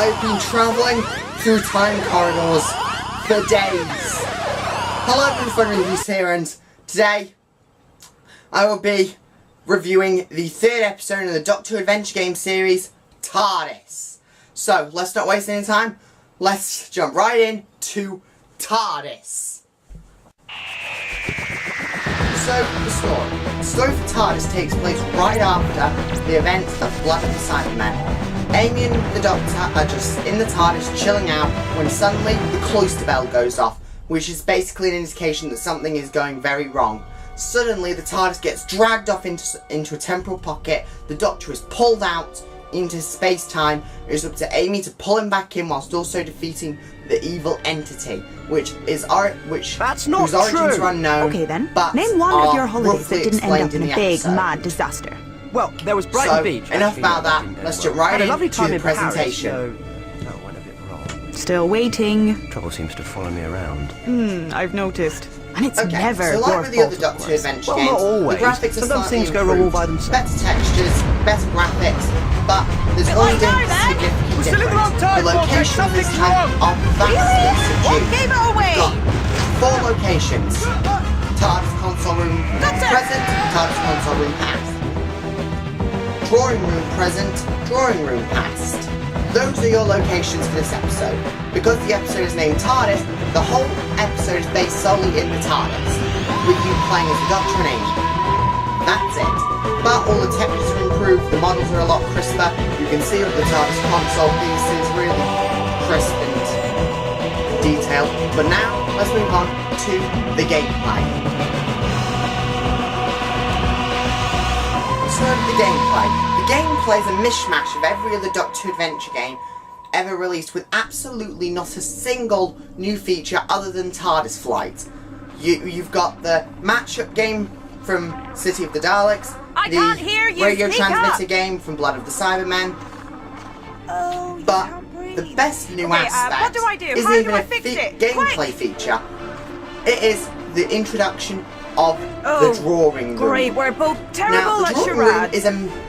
I've been travelling through time corridors for days. Hello, FunReviews here, and today I will be reviewing the third episode of the Doctor Who Adventure Game series, Tardis. So, let's not waste any time. Let's jump right in to Tardis. So, the story. The story for Tardis takes place right after the events of Blood of the Cybermen. Amy and the Doctor are just in the TARDIS chilling out when suddenly the cloister bell goes off, which is basically an indication that something is going very wrong. Suddenly the TARDIS gets dragged off into a temporal pocket, the Doctor is pulled out into space-time. It is up to Amy to pull him back in whilst also defeating the evil entity, whose origins are unknown. Okay then, but name one of your holidays that didn't end up in a big, mad disaster. Well, there was Brighton Beach. Enough about that. Let's jump right into the presentation. That went a bit wrong. Still waiting. Trouble seems to follow me around. I've noticed. And it's Okay, never so like with the other Doctor Who Adventure games, not always. the graphics are Sometimes slightly things go wrong all improved. by themselves. Better textures, better graphics, but there's one significant We're still in the wrong difference. time, The Patrick. locations this Something's time wrong. are vastly subdued. Gave it away! Got 4 locations. TARDIS console room present, TARDIS console room past. Drawing room present, drawing room past. Those are your locations for this episode. Because the episode is named TARDIS, the whole episode is based solely in the TARDIS, with you playing as the Doctor and Amy. That's it. But all the textures are improved, the models are a lot crisper, you can see on the TARDIS console, this is really crisp and detailed. But now, let's move on to the gameplay. So, the gameplay. The gameplay is a mishmash of every other Doctor Who Adventure game ever released, with absolutely not a single new feature other than TARDIS flight. You've got the matchup game from City of the Daleks, the radio transmitter game from Blood of the Cybermen, but the best new aspect isn't even a gameplay feature. It is the introduction of the drawing room. Great, we're both terrible now, the drawing room is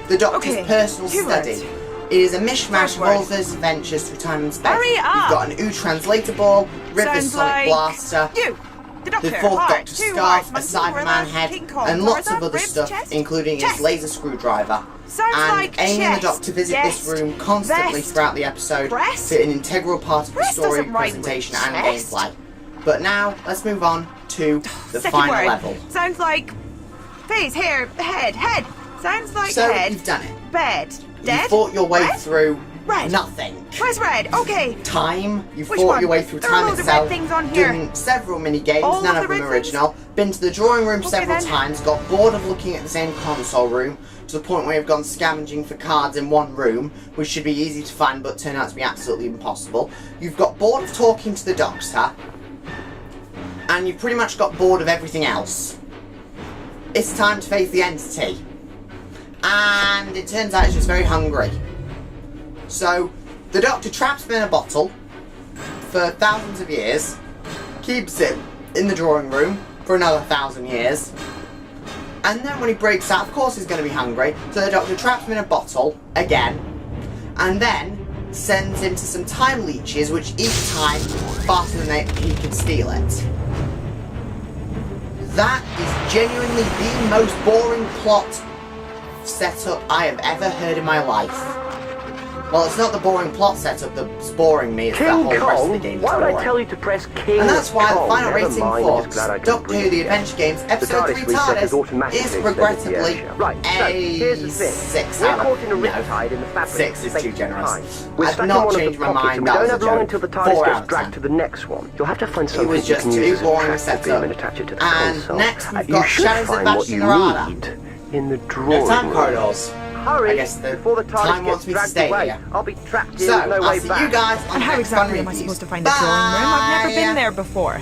the Doctor's personal study. It is a mishmash of all of those adventures through time and space. You've got an translator ball, River Sonic Blaster, the fourth Doctor scarf, a Cyberman head, and lots of other stuff, including his laser screwdriver. And Amy and the Doctor visit this room constantly throughout the episode to an integral part of the story, presentation, and gameplay. But now, let's move on to the final level. Sounds like face, hair, head. Sounds like so head. You've done it. Bed. Dead? You fought your way Red? through Red. nothing. Where's red? Okay. Time. You Which fought one? your way through There are time loads of itself. red things on here. Done several mini games, All none of of the them red original. Been to the drawing room several then. times. Got bored of looking at the same console room to the point where you've gone scavenging for cards in one room, which should be easy to find but turned out to be absolutely impossible. You've got bored of talking to the Doctor, and you've pretty much got bored of everything else. It's time to face the entity. And it turns out it's just very hungry. So, the Doctor traps him in a bottle for thousands of years, keeps it in the drawing room for another 1,000 years, and then when he breaks out, of course he's going to be hungry, so the Doctor traps him in a bottle, again, and then sends him to some time leeches, which each time, faster than he can steal it. That is genuinely the most boring plot setup I have ever heard in my life. Well, it's not the boring plot setup that's boring me, it's the whole rest of the game that's boring. Why would I tell you to press King And that's why the Kong? final Never rating mind, for just glad I didn't Doctor Who breathe The again. Adventure Games The Episode 3 TARDIS reset is TARDIS automatically is extended regrettably to the right, so here's the thing. 6 We're out of... caught in a no, riptide in the fabric 6 is of too space generous. and time. We're I've stuck in not one of changed the my pockets mind, and we that don't was a have long joke. until the 4 TARDIS out gets of dragged 10. to the next one. You'll have to find It something was you just can too use as a boring a tracking beam setup. and attach it to the And console. next we've You got should Shadows of find what Bastion you Narada. need in the No drawing time room. corridors. Hurry, I guess the before the time TARDIS wants gets me to dragged stay away. here. I'll be trapped in So, with no I'll way see back. you guys on And the how next exactly FunReviews. am I supposed to find the drawing room? I've never been there before.